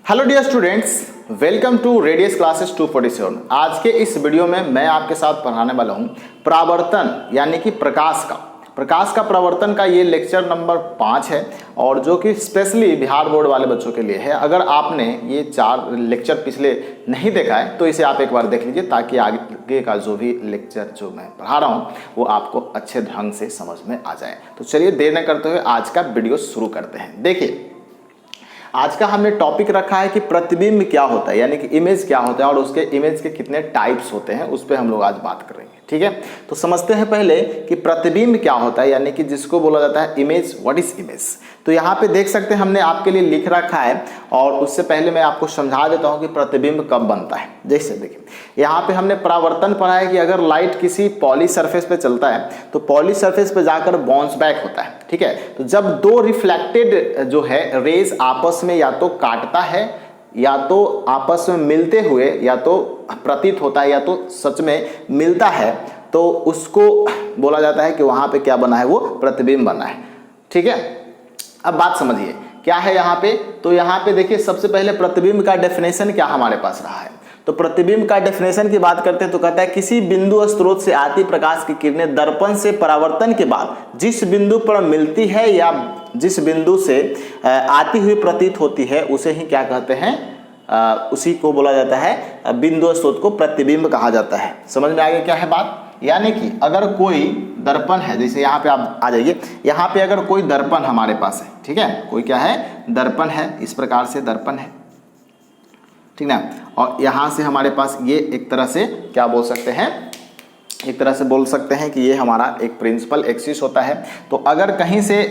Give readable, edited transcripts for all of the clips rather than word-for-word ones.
Hello dear students, welcome to radius classes 247। आज के इस वीडियो में मैं आपके साथ पढ़ाने वाला हूं परावर्तन यानी कि प्रकाश का प्रवर्तन का ये लेक्चर नंबर 5 है और जो कि स्पेशली बिहार बोर्ड वाले बच्चों के लिए है। अगर आपने ये 4 लेक्चर पिछले नहीं देखा है तो इसे आप एक बार देख लीजिए ताकि आगे का जो भी लेक्चर जो मैं पढ़ा रहा हूँ वो आपको अच्छे ढंग से समझ में आ जाए। तो चलिए देर न करते हुए आज का वीडियो शुरू करते हैं। देखिए, आज का हमने टॉपिक रखा है कि प्रतिबिंब क्या होता है यानी कि इमेज क्या होता है और उसके इमेज के कितने टाइप्स होते हैं, उस पर हम लोग आज बात करेंगे। ठीक है, तो समझते हैं पहले कि प्रतिबिंब क्या होता है यानी कि जिसको बोला जाता है इमेज। What is image? तो यहाँ पे देख सकते हैं हमने आपके लिए लिख रखा है और उससे पहले मैं आपको समझा देता हूँ कि प्रतिबिंब कब बनता है। जैसे देखिए, यहाँ पे हमने परावर्तन पढ़ा है कि अगर लाइट किसी पॉली सरफेस पे चलता है तो पॉली सरफेस पे जाकर बाउंस बैक होता है। ठीक है, तो जब दो रिफ्लेक्टेड जो है रेज आपस में या तो काटता है या तो आपस में मिलते हुए या तो प्रतीत होता है या तो सच में मिलता है, तो उसको बोला जाता है कि वहां पे क्या बना है, वो प्रतिबिंब बना है। ठीक है, अब बात समझिए क्या है यहाँ पे। तो यहाँ पे देखिए, सबसे पहले प्रतिबिंब का डेफिनेशन क्या हमारे पास रहा है। तो प्रतिबिंब का डेफिनेशन की बात करते हैं तो कहता है किसी बिंदु स्रोत से आती प्रकाश की किरणें दर्पण से परावर्तन के बाद जिस बिंदु पर मिलती है या जिस बिंदु से आती हुई प्रतीत होती है उसे ही क्या कहते हैं, उसी को बोला जाता है बिंदु स्रोत को प्रतिबिंब कहा जाता है। समझ में आ गया क्या है बात? यानी कि अगर कोई दर्पण है, जैसे यहाँ पे आप आ जाइए, यहाँ पे अगर कोई दर्पण हमारे पास है, ठीक है, कोई क्या है, दर्पण है, इस प्रकार से दर्पण है, ठीक ना, और यहाँ से हमारे पास ये एक तरह से क्या बोल सकते हैं, एक तरह से बोल सकते हैं कि ये हमारा एक प्रिंसिपल एक्सिस होता है। तो अगर कहीं से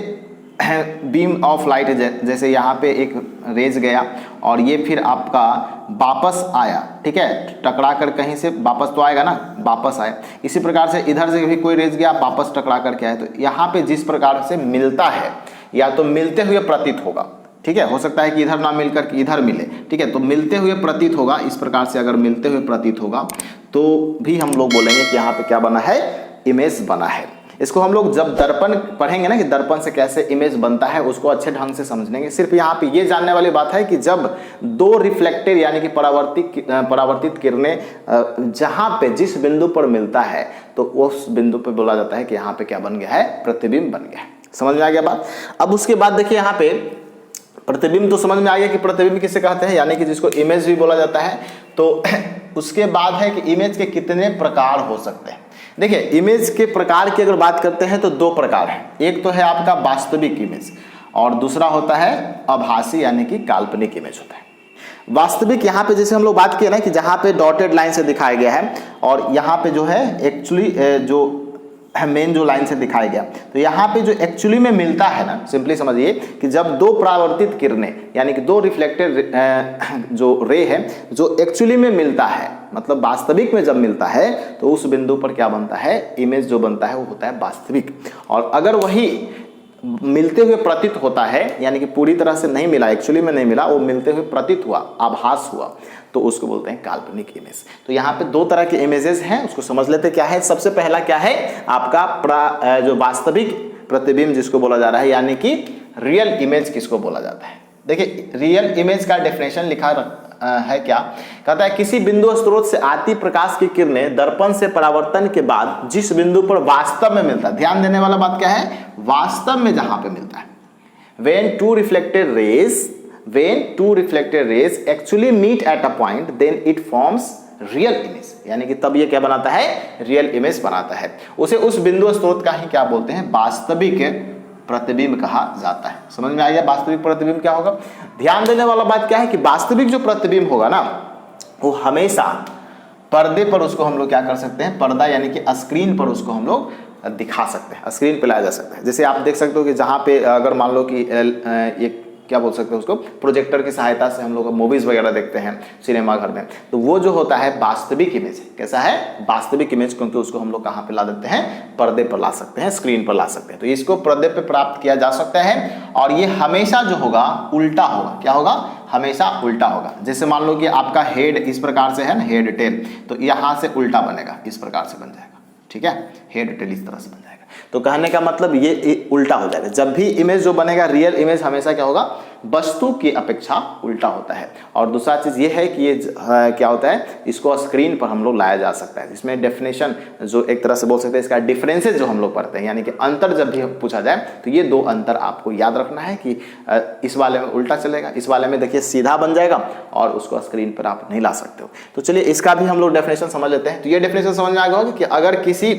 बीम ऑफ लाइट जैसे यहाँ पे एक रेज गया और ये फिर आपका वापस आया, ठीक है, टकरा कर कहीं से वापस तो आएगा ना, वापस आए, इसी प्रकार से इधर से भी कोई रेज गया वापस टकरा करके आए, तो यहाँ पे जिस प्रकार से मिलता है या तो मिलते हुए प्रतीत होगा, ठीक है, हो सकता है कि इधर ना मिलकर के इधर मिले, ठीक है, तो मिलते हुए प्रतीत होगा। इस प्रकार से अगर मिलते हुए प्रतीत होगा तो भी हम लोग बोलेंगे कि यहाँ पे क्या बना है, इमेज बना है। इसको हम लोग जब दर्पण पढ़ेंगे ना कि दर्पण से कैसे इमेज बनता है, उसको अच्छे ढंग से समझेंगे। सिर्फ यहाँ पे ये जानने वाली बात है कि जब दो रिफ्लेक्टेड यानी कि परावर्तित किरणें जहाँ पे जिस बिंदु पर मिलता है तो उस बिंदु पे बोला जाता है कि यहाँ पे क्या बन गया है, प्रतिबिंब बन गया है। समझ में आ गया बात? अब उसके बाद देखिए, यहाँ पे प्रतिबिंब तो समझ में आ गया कि प्रतिबिंब किसे कहते हैं यानी कि जिसको इमेज भी बोला जाता है। तो उसके बाद है कि इमेज के कितने प्रकार हो सकते हैं। देखिए, इमेज के प्रकार की अगर बात करते हैं तो 2 प्रकार है। एक तो है आपका वास्तविक इमेज और दूसरा होता है आभासी यानी कि काल्पनिक इमेज होता है। वास्तविक यहाँ पे जैसे हम लोग बात किए ना कि जहाँ पे डॉटेड लाइन से दिखाया गया है और यहाँ पे जो है एक्चुअली जो मेन जो लाइन से दिखाया गया, तो यहाँ पे जो एक्चुअली में मिलता है ना, सिंपली समझिए कि जब दो परावर्तित किरणें यानी कि दो रिफ्लेक्टेड जो रे है जो एक्चुअली में मिलता है, मतलब वास्तविक में जब मिलता है तो उस बिंदु पर क्या बनता है, इमेज जो बनता है वो होता है वास्तविक। और अगर वही मिलते हुए प्रतीत होता है यानी कि पूरी तरह से नहीं मिला, एक्चुअली में नहीं मिला, वो मिलते हुए प्रतीत हुआ, आभास हुआ, तो उसको बोलते हैं काल्पनिक इमेज। तो यहाँ पे 2 तरह के इमेजेस हैं, उसको समझ लेते क्या है। सबसे पहला क्या है, आपका जो वास्तविक प्रतिबिंब जिसको बोला जा रहा है यानी कि रियल इमेज किसको बोला जाता है। देखिए, रियल इमेज का डेफिनेशन लिखा है क्या, कहता है किसी बिंदु स्रोत से आती प्रकाश की किरणें दर्पण से परावर्तन के बाद जिस बिंदु पर वास्तव में मिलता है, ध्यान देने वाला बात क्या है, वास्तव में जहां पे मिलता है, when two reflected rays actually meet at a point then it forms real image, यानी कि तब ये क्या बनाता है, रियल इमेज बनाता है। उसे उस बिंदु स्रोत का ही क्या बोलते हैं, वास्तविक प्रतिबिंब कहा जाता है। समझ में आ गया वास्तविक प्रतिबिंब क्या होगा। ध्यान देने वाला बात क्या है कि वास्तविक जो प्रतिबिंब होगा ना वो हमेशा पर्दे पर उसको हम लोग क्या कर सकते हैं, पर्दा यानी कि स्क्रीन पर उसको हम लोग दिखा सकते हैं, स्क्रीन पे लाया जा सकता है। जैसे आप देख सकते हो कि जहाँ पे अगर मान लो कि एक क्या बोल सकते हैं उसको, प्रोजेक्टर की सहायता से हम लोग मूवीज वगैरह देखते हैं सिनेमा घर में, तो वो जो होता है वास्तविक इमेज है। कैसा है, वास्तविक इमेज, क्योंकि उसको हम लोग कहाँ पे ला देते हैं, पर्दे पर ला सकते हैं, स्क्रीन पर ला सकते हैं। तो इसको पर्दे पे प्राप्त किया जा सकता है और ये हमेशा जो होगा उल्टा होगा। क्या होगा, हमेशा उल्टा होगा। जैसे मान लो कि आपका हेड इस प्रकार से है ना, हेड टेल, तो यहाँ से उल्टा बनेगा, इस प्रकार से बन जाएगा, ठीक है, हेड टेल इस तरह से बन जाएगा। तो कहने का मतलब ये उल्टा हो जाएगा। जब भी इमेज जो बनेगा, रियल इमेज हमेशा क्या होगा, वस्तु की अपेक्षा उल्टा होता है। और दूसरा चीज़ ये है कि ये क्या होता है, इसको स्क्रीन पर हम लोग लाया जा सकता है। इसमें डेफिनेशन जो एक तरह से बोल सकते हैं, इसका डिफरेंसेस जो हम लोग पढ़ते हैं, यानी कि अंतर जब भी पूछा जाए तो ये दो अंतर आपको याद रखना है कि इस वाले में उल्टा चलेगा, इस वाले में देखिए सीधा बन जाएगा और उसको स्क्रीन पर आप नहीं ला सकते हो। तो चलिए इसका भी हम लोग डेफिनेशन समझ लेते हैं। तो ये डेफिनेशन समझ में आ गया होगा कि अगर किसी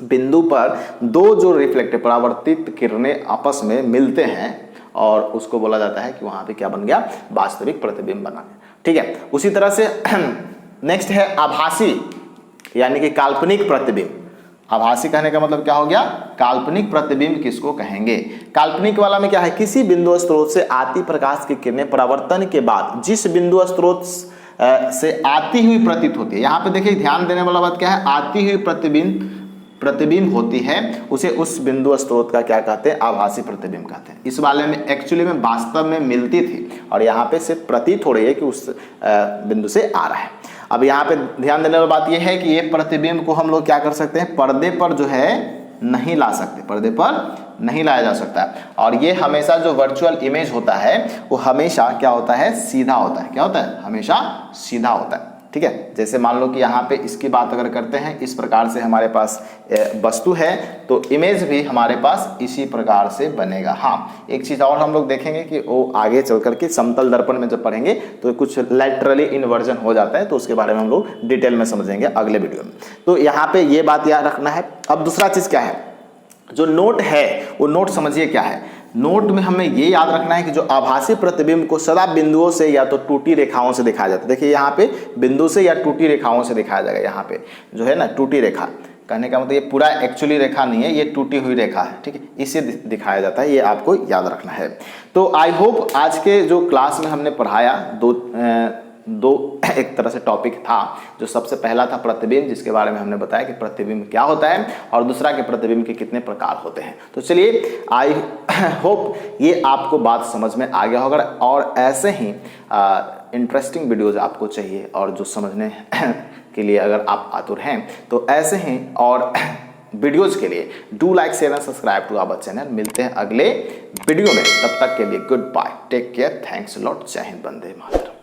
बिंदु पर दो जो रिफ्लेक्टिव परावर्तित किरणें आपस में मिलते हैं और उसको बोला जाता है कि वहां पे क्या बन गया, वास्तविक प्रतिबिंब बना गया। ठीक है, उसी तरह से नेक्स्ट है आभासी यानी कि काल्पनिक प्रतिबिंब। आभासी कहने का मतलब क्या हो गया, काल्पनिक प्रतिबिंब किसको कहेंगे। काल्पनिक वाला में क्या है, किसी बिंदु स्रोत से आती प्रकाश की किरणें परावर्तन के बाद जिस बिंदु स्रोत से आती हुई प्रतीत होती है। यहाँ पे देखिए ध्यान देने वाला बात क्या है, आती हुई प्रतिबिंब होती है, उसे उस बिंदु स्रोत का क्या कहते हैं, आभासी प्रतिबिंब कहते हैं। इस वाले में एक्चुअली में वास्तव में मिलती थी और यहाँ पे सिर्फ प्रतीत हो रही है कि उस बिंदु से आ रहा है। अब यहाँ पे ध्यान देने वाली बात यह है कि ये प्रतिबिंब को हम लोग क्या कर सकते हैं, पर्दे पर जो है नहीं ला सकते, पर्दे पर नहीं लाया जा सकता है। और ये हमेशा जो वर्चुअल इमेज होता है वो हमेशा क्या होता है, सीधा होता है। क्या होता है, हमेशा सीधा होता है। ठीक है, जैसे मान लो कि यहाँ पे इसकी बात अगर करते हैं, इस प्रकार से हमारे पास वस्तु है तो इमेज भी हमारे पास इसी प्रकार से बनेगा। हाँ, एक चीज़ और हम लोग देखेंगे कि वो आगे चल करके समतल दर्पण में जब पढ़ेंगे तो कुछ लेटरली इन्वर्जन हो जाता है, तो उसके बारे में हम लोग डिटेल में समझेंगे अगले वीडियो में। तो यहाँ पे ये बात याद रखना है। अब दूसरा चीज़ क्या है, जो नोट है वो नोट समझिए क्या है। नोट में हमें ये याद रखना है कि जो आभासी प्रतिबिंब को सदा बिंदुओं से या तो टूटी रेखाओं से दिखाया जाता है। देखिए यहाँ पे बिंदु से या टूटी रेखाओं से दिखाया जाएगा। यहाँ पे जो है ना टूटी रेखा, कहने का मतलब ये पूरा एक्चुअली रेखा नहीं है, ये टूटी हुई रेखा है। ठीक है, इसे दिखाया जाता है, ये आपको याद रखना है। तो आई होप आज के जो क्लास में हमने पढ़ाया दो एक तरह से टॉपिक था। जो सबसे पहला था प्रतिबिंब, जिसके बारे में हमने बताया कि प्रतिबिंब क्या होता है, और दूसरा के प्रतिबिंब के कितने प्रकार होते हैं। तो चलिए आई होप ये आपको बात समझ में आ गया होगा। और ऐसे ही इंटरेस्टिंग वीडियोज आपको चाहिए और जो समझने के लिए अगर आप आतुर हैं तो ऐसे ही और वीडियोज के लिए do like share and subscribe to our channel. मिलते हैं अगले वीडियो में, तब तक के लिए good bye, take care, thanks a lot, जय हिंद, वंदे मातरम।